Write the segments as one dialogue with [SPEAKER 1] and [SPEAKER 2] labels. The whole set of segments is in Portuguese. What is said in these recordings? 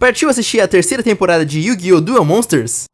[SPEAKER 1] Partiu assistir a terceira temporada de Yu-Gi-Oh! Duel Monsters?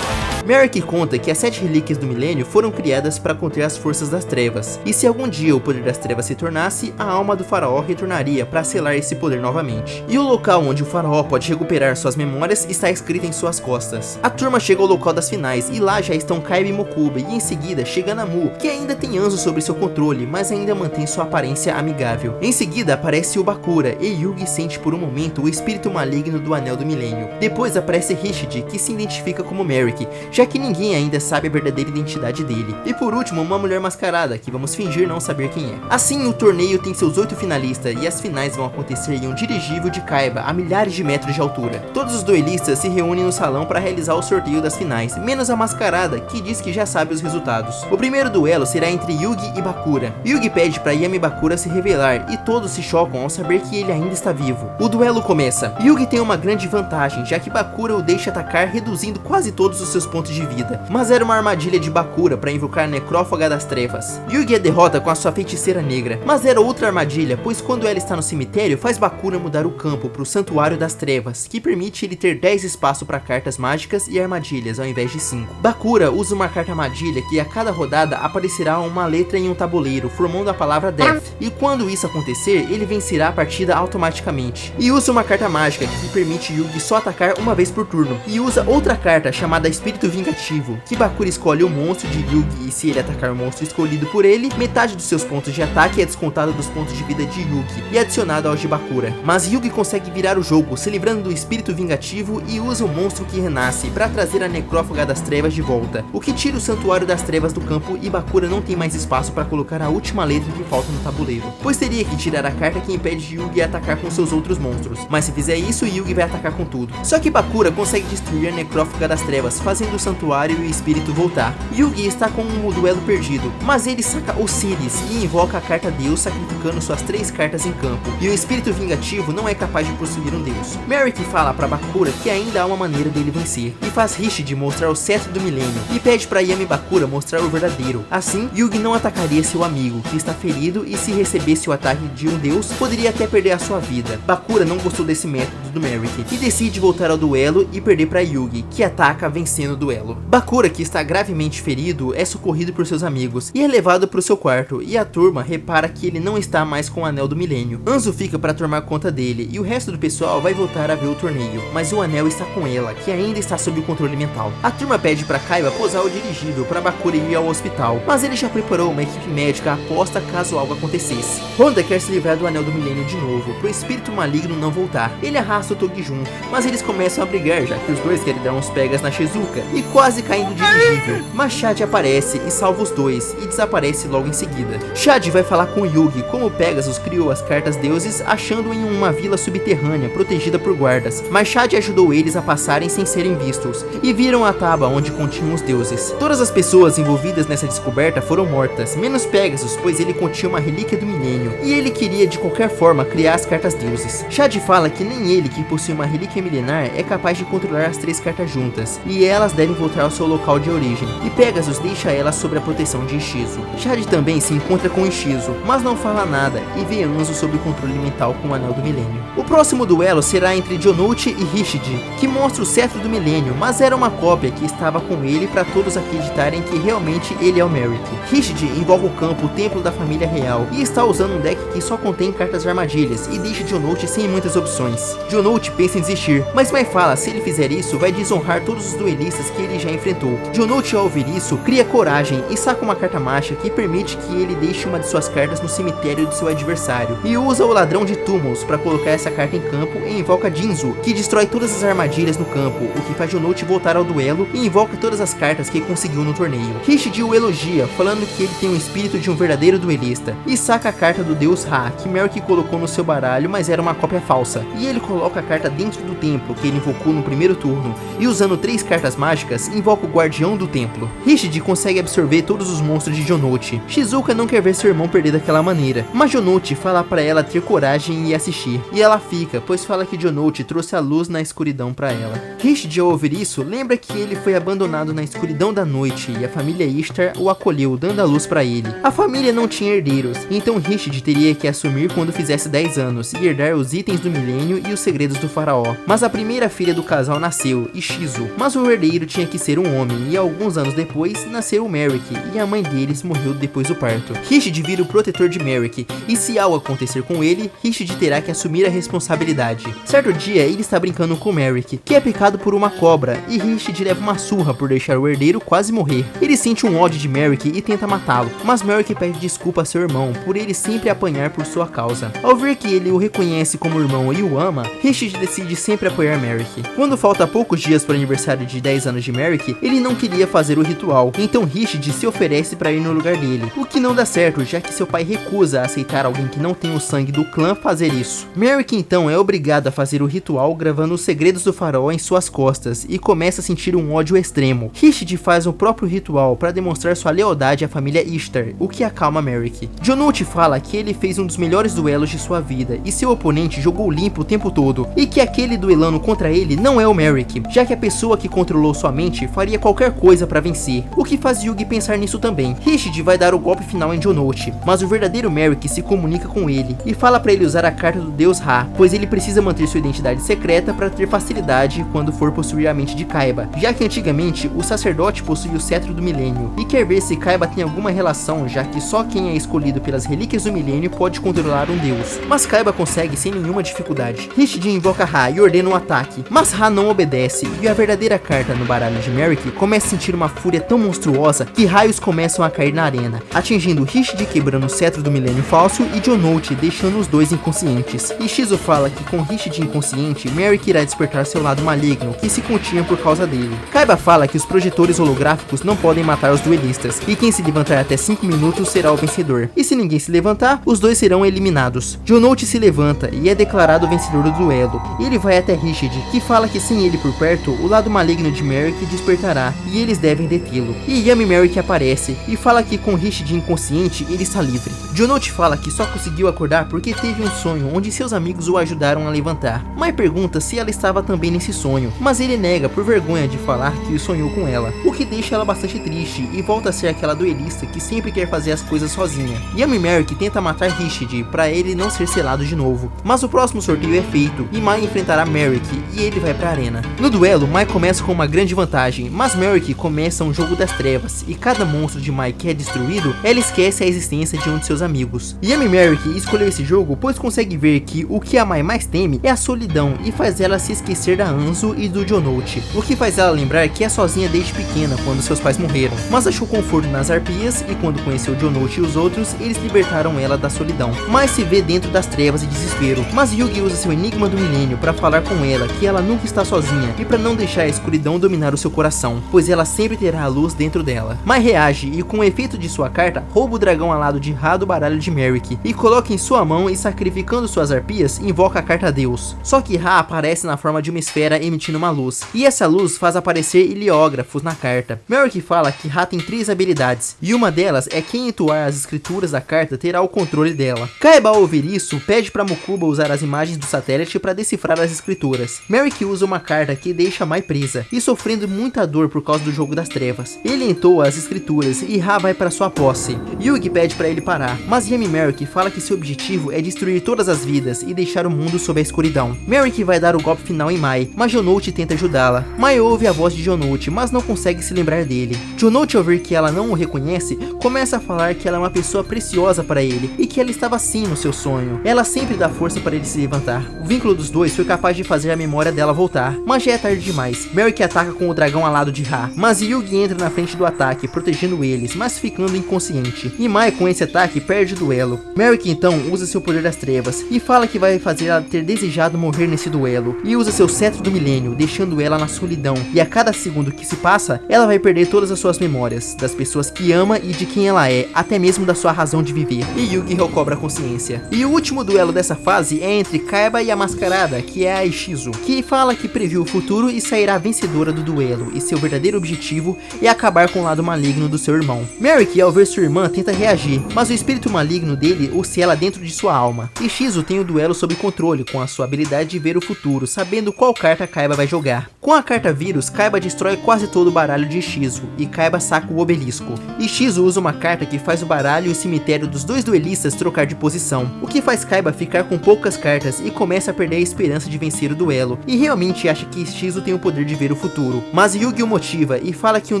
[SPEAKER 1] Merrick conta que as 7 relíquias do milênio foram criadas para conter as forças das trevas, e se algum dia o poder das trevas se tornasse, a alma do faraó retornaria para selar esse poder novamente. E o local onde o faraó pode recuperar suas memórias está escrito em suas costas. A turma chega ao local das finais, e lá já estão Kaiba e Mokuba, e em seguida chega Namu, que ainda tem Anzo sob seu controle, mas ainda mantém sua aparência amigável. Em seguida aparece o Bakura, e Yugi sente por um momento o espírito maligno do Anel do Milênio. Depois aparece Rishid, que se identifica como Merrick, já que ninguém ainda sabe a verdadeira identidade dele. E por último, uma mulher mascarada, que vamos fingir não saber quem é. Assim, o torneio tem seus 8 finalistas, e as finais vão acontecer em um dirigível de Kaiba a milhares de metros de altura. Todos os duelistas se reúnem no salão para realizar o sorteio das finais, menos a mascarada, que diz que já sabe os resultados. O primeiro duelo será entre Yugi e Bakura. Yugi pede para Yami Bakura se revelar, e todos se chocam ao saber que ele ainda está vivo. O duelo começa. Yugi tem uma grande vantagem, já que Bakura o deixa atacar, reduzindo quase todos os seus pontos de vida, mas era uma armadilha de Bakura para invocar a Necrófaga das Trevas. Yugi a derrota com a sua feiticeira negra, mas era outra armadilha, pois quando ela está no cemitério, faz Bakura mudar o campo para o Santuário das Trevas, que permite ele ter 10 espaço para cartas mágicas e armadilhas ao invés de 5. Bakura usa uma carta armadilha que a cada rodada aparecerá uma letra em um tabuleiro, formando a palavra Death, e quando isso acontecer, ele vencerá a partida automaticamente. E usa uma carta mágica que permite Yugi só atacar uma vez por turno, e usa outra carta chamada Espírito Vingativo, que Bakura escolhe o monstro de Yugi, e se ele atacar o monstro escolhido por ele, metade dos seus pontos de ataque é descontado dos pontos de vida de Yugi e adicionado aos de Bakura. Mas Yugi consegue virar o jogo, se livrando do espírito vingativo, e usa o monstro que renasce para trazer a Necrófaga das Trevas de volta, o que tira o Santuário das Trevas do campo, e Bakura não tem mais espaço para colocar a última letra que falta no tabuleiro, pois teria que tirar a carta que impede Yugi a atacar com seus outros monstros. Mas se fizer isso, Yugi vai atacar com tudo. Só que Bakura consegue destruir a Necrófaga das Trevas, fazendo o Santuário e o espírito voltar. Yugi está com um duelo perdido, mas ele saca Osiris e invoca a carta Deus, sacrificando suas 3 cartas em campo, e o espírito vingativo não é capaz de possuir um deus. Merrick fala para Bakura que ainda há uma maneira dele vencer, e faz Rishid mostrar o cetro do milênio, e pede para Yami Bakura mostrar o verdadeiro. Assim, Yugi não atacaria seu amigo, que está ferido, e se recebesse o ataque de um deus, poderia até perder a sua vida. Bakura não gostou desse método do Merrick, e decide voltar ao duelo e perder para Yugi, que ataca vencendo o duelo. Bakura, que está gravemente ferido, é socorrido por seus amigos e é levado para o seu quarto, e a turma repara que ele não está mais com o Anel do Milênio. Anzo fica para tomar conta dele, e o resto do pessoal vai voltar a ver o torneio, mas o anel está com ela, que ainda está sob o controle mental. A turma pede para Kaiba posar o dirigível para Bakura ir ao hospital, mas ele já preparou uma equipe médica aposta caso algo acontecesse. Honda quer se livrar do Anel do Milênio de novo, pro espírito maligno não voltar. Ele arrasta o Togi junto, mas eles começam a brigar, já que os dois querem dar uns pegas na Shizuka, e quase caem do dirigível. Mas Chad aparece e salva os dois, e desaparece logo em seguida. Chad vai falar com Yugi como Pegasus criou as cartas deuses, achando em uma vila subterrânea protegida por guardas, mas Chad ajudou eles a passarem sem serem vistos, e viram a tábua onde continham os deuses. Todas as pessoas envolvidas nessa descoberta foram mortas, menos Pegasus, pois ele continha uma relíquia do milênio, e ele queria de qualquer forma criar as cartas deuses. Chad fala que nem ele, que possui uma relíquia milenar, é capaz de controlar as 3 cartas juntas, e elas devem voltar ao seu local de origem, e Pegasus deixa ela sob a proteção de Ishizu. Chad também se encontra com Ishizu, mas não fala nada, e vê Anzo sob o controle mental com o Anel do Milênio. O próximo duelo será entre Jonouchi e Rishid, que mostra o cetro do milênio, mas era uma cópia que estava com ele para todos acreditarem que realmente ele é o Merrick. Rishid invoca o campo o templo da família real, e está usando um deck que só contém cartas armadilhas, e deixa Jonouchi sem muitas opções. Jonouchi pensa em desistir, mas Mai fala se ele fizer isso vai desonrar todos os duelistas que ele já enfrentou. Jonouchi, ao ouvir isso, cria coragem e saca uma carta mágica que permite que ele deixe uma de suas cartas no cemitério de seu adversário, e usa o ladrão de túmulos para colocar essa carta em campo, e invoca Jinzu, que destrói todas as armadilhas no campo, o que faz Jonouchi voltar ao duelo e invoca todas as cartas que conseguiu no torneio. Rishid o elogia, falando que ele tem o espírito de um verdadeiro duelista, e saca a carta do deus Ra, que Merrick colocou no seu baralho, mas era uma cópia falsa, e ele coloca a carta dentro do templo que ele invocou no primeiro turno, e usando 3 cartas mágicas mágicas, invoca o guardião do templo. Rishide consegue absorver todos os monstros de Jonouchi. Shizuka não quer ver seu irmão perder daquela maneira, mas Jonouchi fala pra ela ter coragem e assistir. E ela fica, pois fala que Jonouchi trouxe a luz na escuridão pra ela. Rishide, ao ouvir isso, lembra que ele foi abandonado na escuridão da noite e a família Ishtar o acolheu, dando a luz pra ele. A família não tinha herdeiros, então Rishide teria que assumir quando fizesse 10 anos e herdar os itens do milênio e os segredos do faraó. Mas a primeira filha do casal nasceu, Ishizu, mas o herdeiro tinha que ser um homem, e alguns anos depois nasceu o Merrick, e a mãe deles morreu depois do parto. Rishide vira o protetor de Merrick, e se algo acontecer com ele, Rishide terá que assumir a responsabilidade. Certo dia, ele está brincando com Merrick, que é picado por uma cobra, e Rishide leva uma surra por deixar o herdeiro quase morrer. Ele sente um ódio de Merrick e tenta matá-lo, mas Merrick pede desculpa a seu irmão por ele sempre apanhar por sua causa. Ao ver que ele o reconhece como irmão e o ama, Rishide decide sempre apoiar Merrick. Quando falta poucos dias para o aniversário de 10 anos de Merrick, ele não queria fazer o ritual, então Rishide se oferece para ir no lugar dele, o que não dá certo, já que seu pai recusa a aceitar alguém que não tem o sangue do clã fazer isso. Merrick então é obrigado a fazer o ritual gravando os segredos do faraó em suas costas e começa a sentir um ódio extremo. Rishide faz o próprio ritual para demonstrar sua lealdade à família Ishtar, o que acalma Merrick. Jonouchi fala que ele fez um dos melhores duelos de sua vida e seu oponente jogou limpo o tempo todo, e que aquele duelando contra ele não é o Merrick, já que a pessoa que controlou sua mente faria qualquer coisa para vencer, o que faz Yugi pensar nisso também. Rishide vai dar o golpe final em Jonouchi, mas o verdadeiro Merrick se comunica com ele e fala para ele usar a carta do deus Ra, pois ele precisa manter sua identidade secreta para ter facilidade quando for possuir a mente de Kaiba, já que antigamente o sacerdote possuía o cetro do milênio e quer ver se Kaiba tem alguma relação, já que só quem é escolhido pelas relíquias do milênio pode controlar um deus. Mas Kaiba consegue sem nenhuma dificuldade. Rishide invoca Ra e ordena um ataque, mas Ra não obedece, e a verdadeira carta no baralho de Merrick começa a sentir uma fúria tão monstruosa que raios começam a cair na arena, atingindo Rishide quebrando o cetro do milênio falso e Jonouchi deixando os dois inconscientes. Ishizu fala que com Rishide inconsciente, Merrick irá despertar seu lado maligno, que se continha por causa dele. Kaiba fala que os projetores holográficos não podem matar os duelistas, e quem se levantar até 5 minutos será o vencedor, e se ninguém se levantar, os dois serão eliminados. Jonouchi se levanta e é declarado o vencedor do duelo. Ele vai até Rishide, que fala que sem ele por perto, o lado maligno de Merrick despertará, e eles devem detê-lo. E Yami Merrick aparece, e fala que com Rishide inconsciente, ele está livre. Jonouchi fala que só conseguiu acordar porque teve um sonho onde seus amigos o ajudaram a levantar. Mai pergunta se ela estava também nesse sonho, mas ele nega por vergonha de falar que sonhou com ela, o que deixa ela bastante triste e volta a ser aquela duelista que sempre quer fazer as coisas sozinha. Yami Merrick tenta matar Rishide para ele não ser selado de novo, mas o próximo sorteio é feito e Mai enfrentará Merrick e ele vai pra arena. No duelo, Mai começa com uma grande vantagem, mas Merrick começa um jogo das trevas e cada monstro de Mai que é destruído, ela esquece a existência de um de seus amigos. Yami Merrick escolheu esse jogo pois consegue ver que o que a Mai mais teme é a solidão e faz ela se esquecer da Anzu e do Jonouchi, o que faz ela lembrar que é sozinha desde pequena quando seus pais morreram, mas achou conforto nas arpias e quando conheceu Jonouchi e os outros, eles libertaram ela da solidão. Mai se vê dentro das trevas e desespero, mas Yugi usa seu enigma do milênio para falar com ela que ela nunca está sozinha e para não deixar a escuridão dominar o seu coração, pois ela sempre terá a luz dentro dela. Mai reage e com o efeito de sua carta, rouba o dragão alado de Ra do baralho de Merrick e coloca em sua mão e sacrificando suas arpias, invoca a carta Deus. Só que Ra aparece na forma de uma esfera emitindo uma luz, e essa luz faz aparecer heliógrafos na carta. Merrick fala que Ra tem 3 habilidades, e uma delas é quem entoar as escrituras da carta terá o controle dela. Kaiba ao ouvir isso, pede para Mokuba usar as imagens do satélite para decifrar as escrituras. Merrick usa uma carta que deixa Mai presa, e sofrendo muita dor por causa do jogo das trevas. Ele entoa as escrituras e Ra vai para sua posse. Yugi pede para ele parar, mas Yami Merrick fala que seu objetivo é destruir todas as vidas e deixar o mundo sob a escuridão. Merrick vai dar o golpe final em Mai, mas Jonouchi tenta ajudá-la. Mai ouve a voz de Jonouchi, mas não consegue se lembrar dele. Jonouchi, ao ver que ela não o reconhece, começa a falar que ela é uma pessoa preciosa para ele e que ela estava sim no seu sonho. Ela sempre dá força para ele se levantar. O vínculo dos dois foi capaz de fazer a memória dela voltar, mas já é tarde demais. Merrick ataca com o dragão alado de Ra, mas Yugi entra na frente do ataque, protegendo eles, mas ficando inconsciente. E Mai, com esse ataque, perde o duelo. Merrick então usa seu poder das trevas e fala que vai fazer ela ter desejado morrer nesse duelo, e usa seu cetro do milênio, deixando ela na solidão, e a cada segundo que se passa, ela vai perder todas as suas memórias, das pessoas que ama e de quem ela é, até mesmo da sua razão de viver. E Yugi recobra a consciência. E o último duelo dessa fase é entre Kaiba e a Mascarada, que é a Ishizu, que fala que previu o futuro e sairá vencedora do duelo. duelo e seu verdadeiro objetivo é acabar com o lado maligno do seu irmão. Merrick, ao ver sua irmã, tenta reagir, mas o espírito maligno dele o sela dentro de sua alma. E Shizu tem o duelo sob controle com a sua habilidade de ver o futuro, sabendo qual carta Kaiba vai jogar. Com a carta Vírus, Kaiba destrói quase todo o baralho de Shizu e Kaiba saca o obelisco. E Shizu usa uma carta que faz o baralho e o cemitério dos dois duelistas trocar de posição, o que faz Kaiba ficar com poucas cartas e começa a perder a esperança de vencer o duelo, e realmente acha que Shizu tem o poder de ver o futuro. Mas Yugi o motiva e fala que um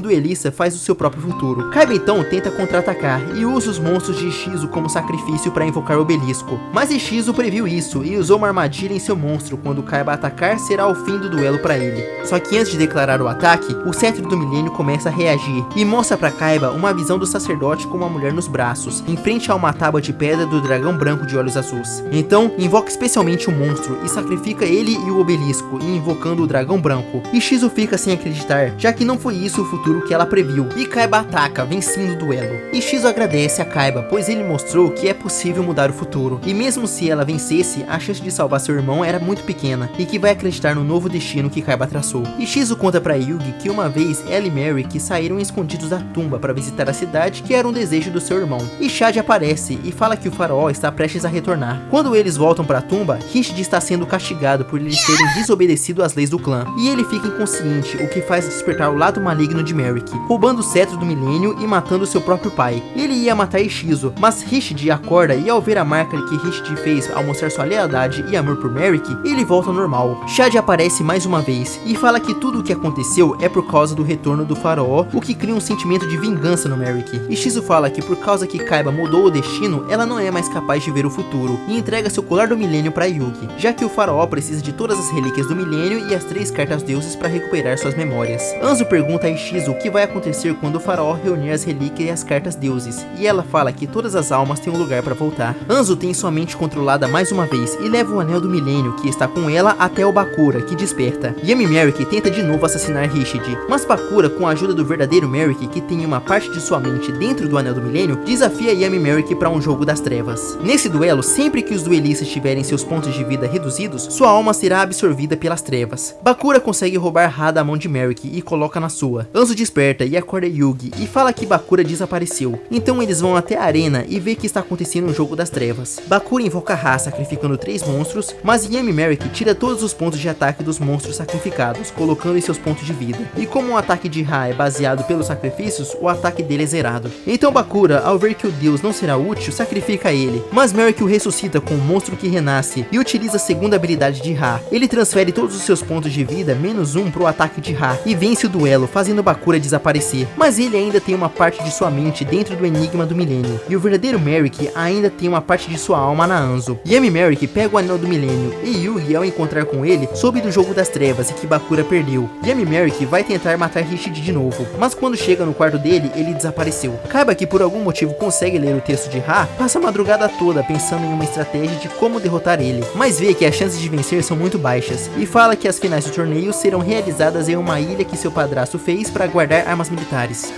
[SPEAKER 1] duelista faz o seu próprio futuro. Kaiba então tenta contra-atacar e usa os monstros de Shizu como sacrifício para invocar o obelisco. Mas Shizu previu isso e usou uma armadilha em seu monstro. Quando Kaiba atacar, será o fim do duelo para ele. Só que antes de declarar o ataque, o cetro do milênio começa a reagir e mostra para Kaiba uma visão do sacerdote com uma mulher nos braços, em frente a uma tábua de pedra do dragão branco de olhos azuis. Então, invoca especialmente o monstro e sacrifica ele e o obelisco, invocando o dragão branco. E Shizu fica sem acreditar, já que não foi isso o futuro que ela previu. E Kaiba ataca, vencendo o duelo. E Shizu agradece a Kaiba, pois ele mostrou que é possível mudar o futuro. E mesmo se ela vencesse, a chance de salvar seu irmão era muito pequena, e que vai acreditar no novo destino que Kaiba traçou. E Shizu conta pra Yugi que uma vez ela e Merrick saíram escondidos da tumba para visitar a cidade, que era um desejo do seu irmão. E Chad aparece e fala que o faraó está prestes a retornar. Quando eles voltam para a tumba, Rishid está sendo castigado por eles terem desobedecido às leis do clã, e ele fica inconsciente, o que faz despertar o lado maligno de Merrick, roubando o cetro do milênio e matando seu próprio pai. Ele ia matar Ishizu, mas Rishid acorda e ao ver a marca que Rishid fez ao mostrar sua lealdade e amor por Merrick, ele volta ao normal. Chad aparece mais uma vez e fala que tudo o que aconteceu é por causa do retorno do faraó, o que cria um sentimento de vingança no Merrick. Ishizu fala que por causa que Kaiba mudou o destino, ela não é mais capaz de ver o futuro, e entrega seu colar do milênio para Yugi, já que o faraó precisa de todas as relíquias do milênio e as 3 cartas deuses para recuperar suas memórias. Anzo pergunta a Ishizu o que vai acontecer quando o faraó reunir as relíquias e as cartas deuses, e ela fala que todas as almas têm um lugar para voltar. Anzo tem sua mente controlada mais uma vez e leva o anel do milênio que está com ela até o Bakura, que desperta. Yami Merrick tenta de novo assassinar Rishid, mas Bakura, com a ajuda do verdadeiro Merrick, que tem uma parte de sua mente dentro do anel do milênio, desafia Yami Merrick para um jogo das trevas. Nesse duelo, sempre que os duelistas tiverem seus pontos de vida reduzidos, sua alma será absorvida pelas trevas. Bakura consegue roubar Ra da mão de Merrick e coloca na sua. Anzo desperta e acorda Yugi e fala que Bakura desapareceu. Então eles vão até a arena e vê que está acontecendo um jogo das trevas. Bakura invoca Ra sacrificando 3 monstros, mas Yami Merrick tira todos os pontos de ataque dos monstros sacrificados, colocando em seus pontos de vida. E como o ataque de Ra é baseado pelos sacrifícios, o ataque dele é zerado. Então Bakura, ao ver que o deus não será útil, sacrifica ele, mas Merrick o ressuscita com um monstro que renasce e utiliza a segunda habilidade de Ra. Ele transfere todos os seus pontos de vida, menos 1 pro ataque de Ra, e vence o duelo, fazendo Bakura desaparecer. Mas ele ainda tem uma parte de sua mente dentro do enigma do milênio, e o verdadeiro Merrick ainda tem uma parte de sua alma na Anzo. Yami Merrick pega o anel do milênio, e Yugi, ao encontrar com ele, soube do jogo das trevas e que Bakura perdeu. Yami Merrick vai tentar matar Rishid de novo, mas quando chega no quarto dele, ele desapareceu. Kaiba, que por algum motivo consegue ler o texto de Ra, passa a madrugada toda pensando em uma estratégia de como derrotar ele, mas vê que as chances de vencer são muito baixas, e fala que as finais do torneio serão realizadas em uma ilha que seu padrasto fez para guardar armas militares.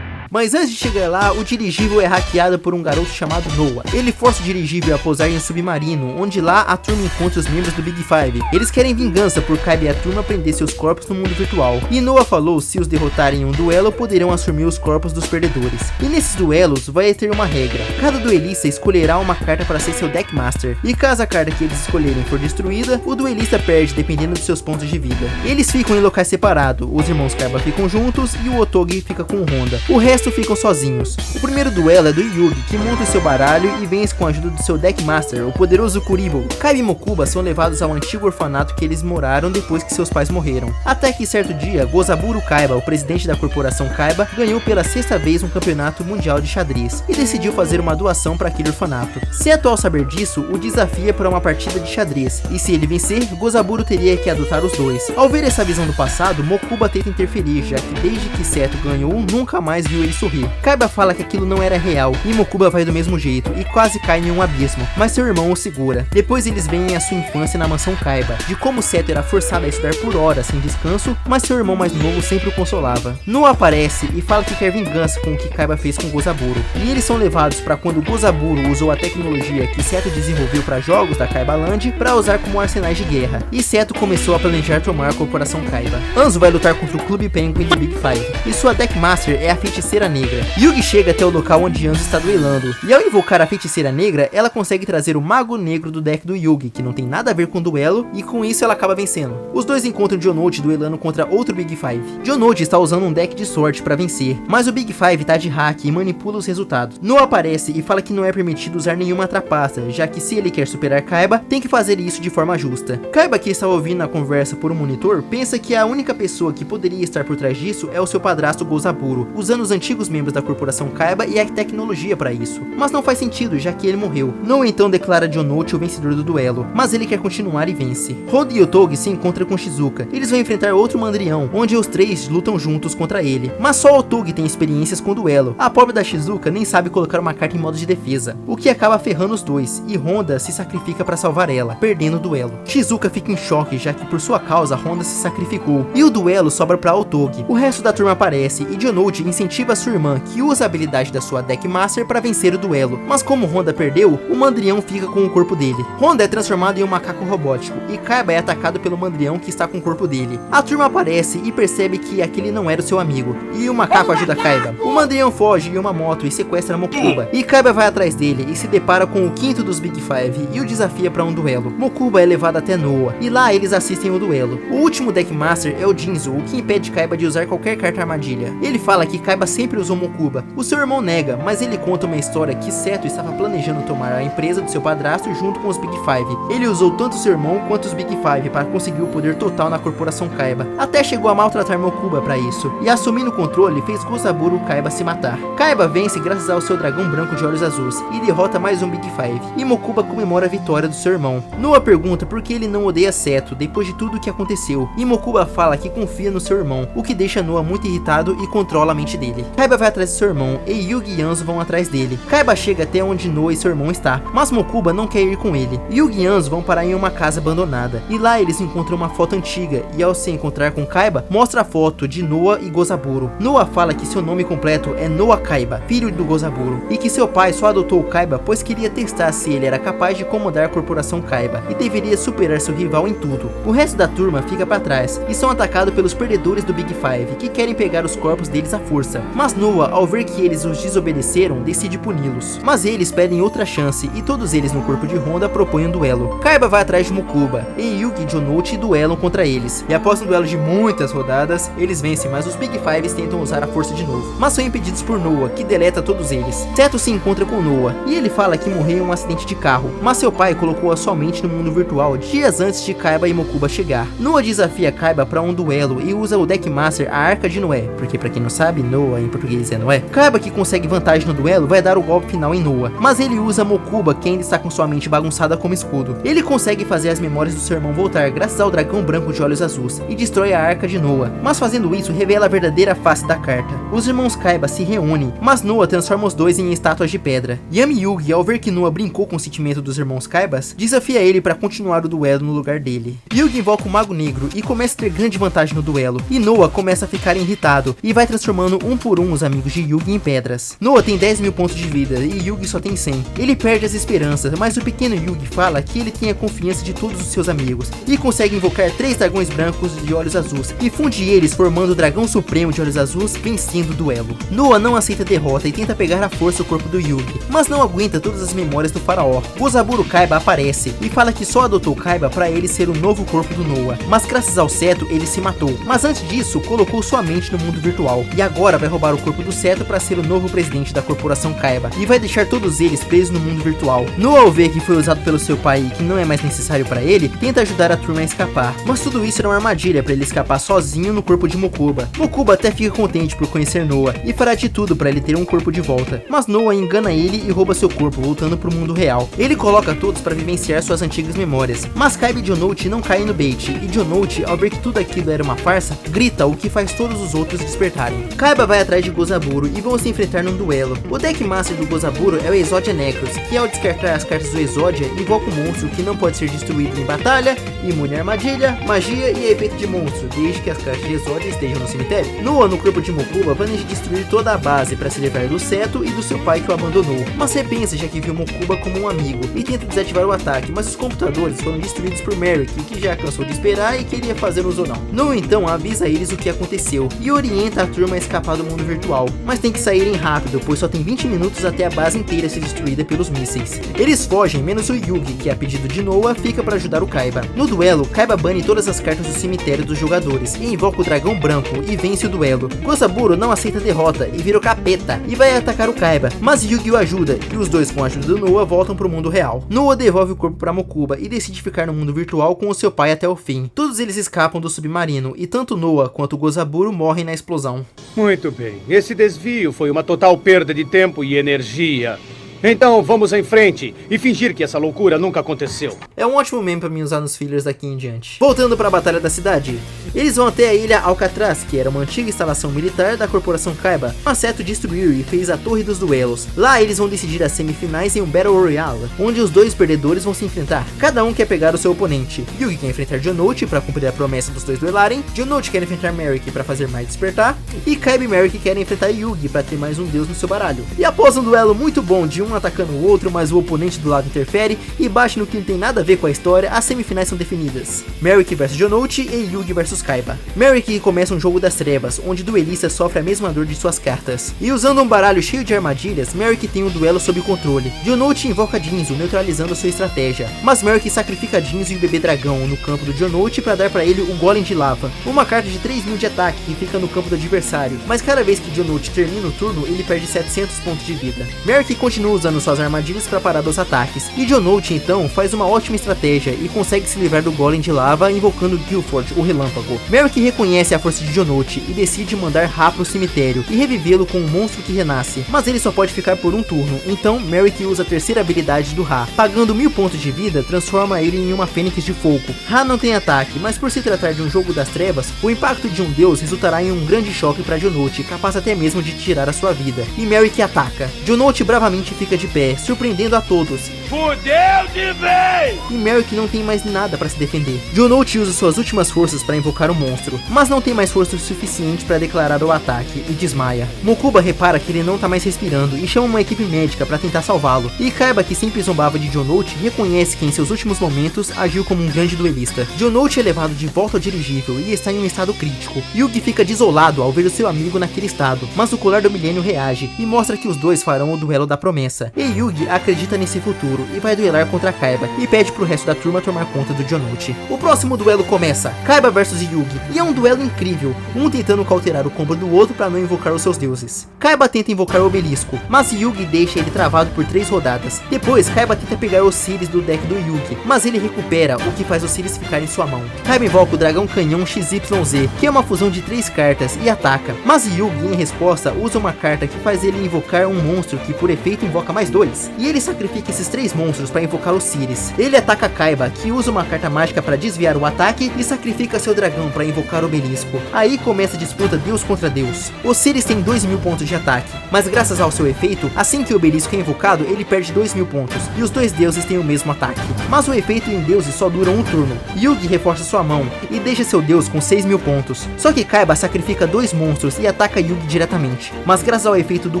[SPEAKER 1] Mas antes de chegar lá, o dirigível é hackeado por um garoto chamado Noah. Ele força o dirigível a pousar em um submarino, onde lá a turma encontra os membros do Big Five. Eles querem vingança por Kaiba e a turma prender seus corpos no mundo virtual. E Noah falou se os derrotarem em um duelo, poderão assumir os corpos dos perdedores. E nesses duelos vai ter uma regra. Cada duelista escolherá uma carta para ser seu Deckmaster. E caso a carta que eles escolherem for destruída, o duelista perde dependendo dos seus pontos de vida. Eles ficam em locais separados. Os irmãos Kaiba ficam juntos e o Otogi fica com o Honda. O resto ficam sozinhos. O primeiro duelo é do Yugi, que monta o seu baralho e vence com a ajuda do seu Deckmaster, o poderoso Kuribo. Kaiba e Mokuba são levados ao antigo orfanato que eles moraram depois que seus pais morreram. Até que certo dia, Gozaburo Kaiba, o presidente da corporação Kaiba, ganhou pela 6ª vez um campeonato mundial de xadrez e decidiu fazer uma doação para aquele orfanato. Seto, ao saber disso, o desafia para uma partida de xadrez, e se ele vencer, Gozaburo teria que adotar os dois. Ao ver essa visão do passado, Mokuba tenta interferir, já que desde que Seto ganhou, nunca mais viu ele sorri. Kaiba fala que aquilo não era real e Mokuba vai do mesmo jeito e quase cai em um abismo, mas seu irmão o segura. Depois eles veem a sua infância na mansão Kaiba, de como Seto era forçado a estudar por horas sem descanso, mas seu irmão mais novo sempre o consolava. Noa aparece e fala que quer vingança com o que Kaiba fez com Gozaburo, e eles são levados para quando Gozaburo usou a tecnologia que Seto desenvolveu para jogos da Kaiba Land para usar como arsenais de guerra, e Seto começou a planejar tomar a corporação Kaiba. Hanzo vai lutar contra o Clube Penguin de Big Five, e sua Deckmaster é a Feiticeira Negra. Yugi chega até o local onde Hanzo está duelando, e ao invocar a Feiticeira Negra, ela consegue trazer o Mago Negro do deck do Yugi, que não tem nada a ver com o duelo, e com isso ela acaba vencendo. Os dois encontram Jonote duelando contra outro Big Five. Jonote está usando um deck de sorte para vencer, mas o Big Five tá de hack e manipula os resultados. Noa aparece e fala que não é permitido usar nenhuma trapaça, já que se ele quer superar Kaiba, tem que fazer isso de forma justa. Kaiba, que está ouvindo a conversa por um monitor, pensa que a única pessoa que poderia estar por trás disso é o seu padrasto Gozaburo, usando os antigos membros da corporação Kaiba e a tecnologia para isso. Mas não faz sentido, já que ele morreu. Noa então declara Jonote o vencedor do duelo, mas ele quer continuar e vence. Honda e Otogi se encontram com Shizuka. Eles vão enfrentar outro Mandrião, onde os três lutam juntos contra ele. Mas só Otogi tem experiências com duelo. A pobre da Shizuka nem sabe colocar uma carta em modo de defesa, o que acaba ferrando os dois, e Honda se sacrifica para salvar ela, perdendo o duelo. Shizuka fica em choque, já que por sua causa Honda se sacrificou, e o duelo sobra para Otogi. O resto da turma aparece e Jonote incentiva sua irmã, que usa a habilidade da sua Deckmaster para vencer o duelo, mas como Honda perdeu, o Mandrião fica com o corpo dele. Honda é transformado em um macaco robótico, e Kaiba é atacado pelo Mandrião que está com o corpo dele. A turma aparece e percebe que aquele não era o seu amigo, e o macaco ajuda Kaiba. O Mandrião foge em uma moto e sequestra Mokuba, e Kaiba vai atrás dele e se depara com o quinto dos Big Five e o desafia para um duelo. Mokuba é levado até Noa, e lá eles assistem o duelo. O último Deckmaster é o Jinzo, o que impede Kaiba de usar qualquer carta armadilha. Ele fala que Kaiba sempre usou Mokuba. O seu irmão nega, mas ele conta uma história que Seto estava planejando tomar a empresa do seu padrasto junto com os Big Five. Ele usou tanto seu irmão quanto os Big Five para conseguir o poder total na corporação Kaiba. Até chegou a maltratar Mokuba para isso, e assumindo o controle fez Gozaburo Kaiba se matar. Kaiba vence graças ao seu dragão branco de olhos azuis e derrota mais um Big Five, e Mokuba comemora a vitória do seu irmão. Noa pergunta por que ele não odeia Seto depois de tudo o que aconteceu, e Mokuba fala que confia no seu irmão, o que deixa Noa muito irritado e controla a mente dele. Kaiba vai atrás de seu irmão e Yugi e Hanzo vão atrás dele. Kaiba chega até onde Noa e seu irmão está, mas Mokuba não quer ir com ele. Yugi e Hanzo vão parar em uma casa abandonada, e lá eles encontram uma foto antiga, e ao se encontrar com Kaiba, mostra a foto de Noa e Gozaburo. Noa fala que seu nome completo é Noa Kaiba, filho do Gozaburo, e que seu pai só adotou Kaiba pois queria testar se ele era capaz de comandar a corporação Kaiba, e deveria superar seu rival em tudo. O resto da turma fica para trás, e são atacados pelos perdedores do Big Five, que querem pegar os corpos deles à força. Mas Noa, ao ver que eles os desobedeceram, decide puni-los. Mas eles pedem outra chance, e todos eles no corpo de Honda propõem um duelo. Kaiba vai atrás de Mokuba, e Yugi e Jonote duelam contra eles. E após um duelo de muitas rodadas, eles vencem, mas os Big Fives tentam usar a força de novo, mas são impedidos por Noa, que deleta todos eles. Seto se encontra com Noa, e ele fala que morreu em um acidente de carro, mas seu pai colocou-a somente no mundo virtual dias antes de Kaiba e Mokuba chegar. Noa desafia Kaiba para um duelo e usa o Deckmaster, a Arca de Noé, porque pra quem não sabe, Noa em português é Noé. Kaiba, que consegue vantagem no duelo, vai dar o golpe final em Noa, mas ele usa Mokuba, que ainda está com sua mente bagunçada como escudo. Ele consegue fazer as memórias do seu irmão voltar graças ao dragão branco de olhos azuis e destrói a Arca de Noa, mas fazendo isso revela a verdadeira face da carta. Os irmãos Kaiba se reúnem, mas Noa transforma os dois em estátuas de pedra. Yami Yugi, ao ver que Noa brincou com o sentimento dos irmãos Kaibas, desafia ele para continuar o duelo no lugar dele. Yugi invoca o Mago Negro e começa a ter grande vantagem no duelo, e Noa começa a ficar irritado e vai transformando um por um os amigos de Yugi em pedras. Noa tem 10.000 pontos de vida e Yugi só tem 100. Ele perde as esperanças, mas o pequeno Yugi fala que ele tem a confiança de todos os seus amigos e consegue invocar 3 dragões brancos de olhos azuis e funde eles formando o dragão supremo de olhos azuis, vencendo o duelo. Noa não aceita a derrota e tenta pegar à força o corpo do Yugi, mas não aguenta todas as memórias do faraó. Gozaburo Kaiba aparece e fala que só adotou Kaiba para ele ser o novo corpo do Noa, mas graças ao Seto ele se matou, mas antes disso colocou sua mente no mundo virtual, e agora vai roubar o corpo do Seto para ser o novo presidente da corporação Kaiba, e vai deixar todos eles presos no mundo virtual. Noa, ao ver que foi usado pelo seu pai e que não é mais necessário para ele, tenta ajudar a turma a escapar, mas tudo isso era uma armadilha para ele escapar sozinho no corpo de Mokuba. Mokuba até fica contente por conhecer Noa e fará de tudo para ele ter um corpo de volta, mas Noa engana ele e rouba seu corpo, voltando pro mundo real. Ele coloca todos para vivenciar suas antigas memórias, mas Kaiba e Jonote não caem no bait, e Jonote, ao ver que tudo aquilo era uma farsa, grita, o que faz todos os outros despertarem. Kaiba vai atrás atrás de Gozaburo e vão se enfrentar num duelo. O deck master do Gozaburo é o Exodia Necros, que ao descartar as cartas do Exodia, invoca um monstro que não pode ser destruído em batalha, imune a armadilha, magia e efeito de monstro, desde que as cartas de Exodia estejam no cemitério. Noah, no corpo de Mokuba, planeja destruir toda a base para se livrar do Seto e do seu pai que o abandonou, mas repensa já que viu Mokuba como um amigo e tenta desativar o ataque, mas os computadores foram destruídos por Merrick, que já cansou de esperar e queria fazer uso ou não. Noah então avisa eles o que aconteceu e orienta a turma a escapar do mundo virtual, mas tem que saírem rápido, pois só tem 20 minutos até a base inteira ser destruída pelos mísseis. Eles fogem, menos o Yugi, que a pedido de Noah fica para ajudar o Kaiba. No duelo, Kaiba bane todas as cartas do cemitério dos jogadores e invoca o dragão branco e vence o duelo. Gozaburo não aceita a derrota e vira o capeta e vai atacar o Kaiba, mas Yugi o ajuda e os dois, com a ajuda do Noah, voltam pro mundo real. Noah devolve o corpo para Mokuba e decide ficar no mundo virtual com o seu pai até o fim. Todos eles escapam do submarino e tanto Noah quanto Gozaburo morrem na explosão.
[SPEAKER 2] Muito bem, esse desvio foi uma total perda de tempo e energia. Então vamos em frente e fingir que essa loucura nunca aconteceu.
[SPEAKER 1] É um ótimo meme pra mim usar nos fillers daqui em diante. Voltando para a batalha da cidade, eles vão até a ilha Alcatraz, que era uma antiga instalação militar da corporação Kaiba. Maceto destruiu e fez a Torre dos Duelos. Lá eles vão decidir as semifinais em um Battle Royale, onde os dois perdedores vão se enfrentar. Cada um quer pegar o seu oponente. Yugi quer enfrentar Jonote para cumprir a promessa dos dois duelarem, Jonote quer enfrentar Merrick para fazer mais despertar, e Kaiba e Merrick querem enfrentar Yugi para ter mais um deus no seu baralho. E após um duelo muito bom de um atacando o outro, mas o oponente do lado interfere e bate no que não tem nada a ver com a história, as semifinais são definidas. Merrick vs Jonote e Yugi vs Kaiba. Merrick começa um jogo das trevas, onde o duelista sofre a mesma dor de suas cartas. E usando um baralho cheio de armadilhas, Merrick tem um duelo sob controle. Jonote invoca Jinzo, neutralizando sua estratégia, mas Merrick sacrifica Jinzo e o bebê dragão no campo do Jonote para dar para ele o Golem de Lava, uma carta de 3.000 de ataque que fica no campo do adversário, mas cada vez que Jonote termina o turno, ele perde 700 pontos de vida. Merrick continua usando suas armadilhas para parar dos ataques, e Jonote então faz uma ótima estratégia e consegue se livrar do Golem de Lava invocando Guilford, o Relâmpago. Merrick reconhece a força de Jonote e decide mandar Ra pro cemitério e revivê-lo com um monstro que renasce, mas ele só pode ficar por um turno, então Merrick usa a terceira habilidade do Ra. Pagando 1000 pontos de vida, transforma ele em uma fênix de fogo. Ra não tem ataque, mas por se tratar de um jogo das trevas, o impacto de um deus resultará em um grande choque para Jonote, capaz até mesmo de tirar a sua vida, e Merrick ataca. Jonote bravamente fica de pé, surpreendendo a todos.
[SPEAKER 2] Fudeu de vez!
[SPEAKER 1] E Merrick não tem mais nada para se defender. Jonote usa suas últimas forças para invocar o monstro, mas não tem mais força suficiente para declarar o ataque e desmaia. Mokuba repara que ele não tá mais respirando e chama uma equipe médica para tentar salvá-lo. E Kaiba, que sempre zombava de Jonote, reconhece que em seus últimos momentos agiu como um grande duelista. Jonote é levado de volta ao dirigível e está em um estado crítico. Yugi fica desolado ao ver o seu amigo naquele estado, mas o colar do milênio reage e mostra que os dois farão o duelo da promessa. E Yugi acredita nesse futuro e vai duelar contra Kaiba e pede pro resto da turma tomar conta do Jonote. O próximo duelo começa, Kaiba vs Yugi, e é um duelo incrível, um tentando cauterar o combo do outro para não invocar os seus deuses. Kaiba tenta invocar o obelisco, mas Yugi deixa ele travado por 3 rodadas. Depois, Kaiba tenta pegar Osiris do deck do Yugi, mas ele recupera, o que faz Osiris ficar em sua mão. Kaiba invoca o dragão canhão XYZ, que é uma fusão de 3 cartas, e ataca, mas Yugi em resposta usa uma carta que faz ele invocar um monstro que por efeito invoca mais 2, e ele sacrifica esses 3 monstros para invocar Osiris. Ele ataca Kaiba, que usa uma carta mágica para desviar o ataque e sacrifica seu dragão para invocar o obelisco. Aí começa a disputa Deus contra Deus. Osiris tem 2.000 pontos de ataque, mas graças ao seu efeito, assim que o obelisco é invocado, ele perde 2.000 pontos, e os 2 deuses têm o mesmo ataque. Mas o efeito em deuses só dura um turno. Yugi reforça sua mão e deixa seu deus com 6.000 pontos. Só que Kaiba sacrifica 2 monstros e ataca Yugi diretamente, mas graças ao efeito do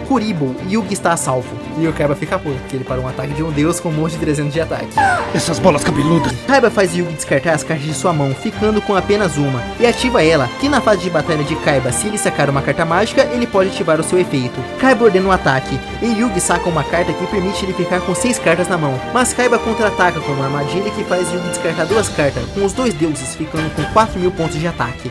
[SPEAKER 1] Kuriboh, Yugi está a salvo. E o Kaiba fica puto, porque ele parou um ataque de um deus com um monte de 300 de ataque.
[SPEAKER 2] Essas bolas cabeludas!
[SPEAKER 1] Kaiba faz Yugi descartar as cartas de sua mão, ficando com apenas uma, e ativa ela, que na fase de batalha de Kaiba, se ele sacar uma carta mágica, ele pode ativar o seu efeito. Kaiba ordena um ataque, e Yugi saca uma carta que permite ele ficar com 6 cartas na mão, mas Kaiba contra-ataca com uma armadilha que faz Yugi descartar 2 cartas, com os 2 deuses ficando com 4.000 pontos de ataque.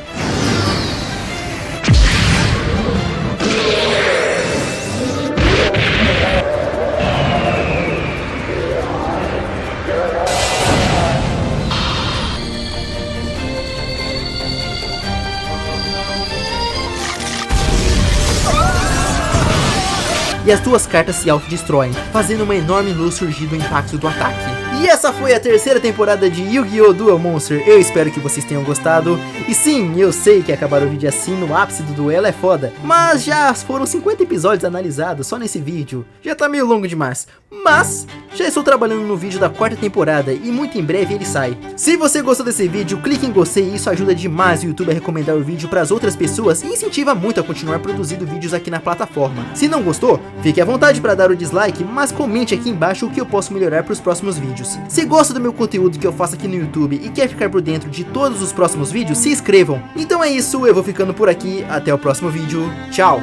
[SPEAKER 1] E as 2 cartas se autodestroem, fazendo uma enorme luz surgir do impacto do ataque. E essa foi a terceira temporada de Yu-Gi-Oh! Duel Monster. Eu espero que vocês tenham gostado. E sim, eu sei que acabar o vídeo assim no ápice do duelo é foda, mas já foram 50 episódios analisados só nesse vídeo. Já tá meio longo demais, mas já estou trabalhando no vídeo da quarta temporada e muito em breve ele sai. Se você gostou desse vídeo, clique em gostei, isso ajuda demais o YouTube a recomendar o vídeo para as outras pessoas e incentiva muito a continuar produzindo vídeos aqui na plataforma. Se não gostou, fique à vontade para dar o dislike, mas comente aqui embaixo o que eu posso melhorar para os próximos vídeos. Se gosta do meu conteúdo que eu faço aqui no YouTube e quer ficar por dentro de todos os próximos vídeos, se inscrevam. Então é isso, eu vou ficando por aqui, até o próximo vídeo, tchau!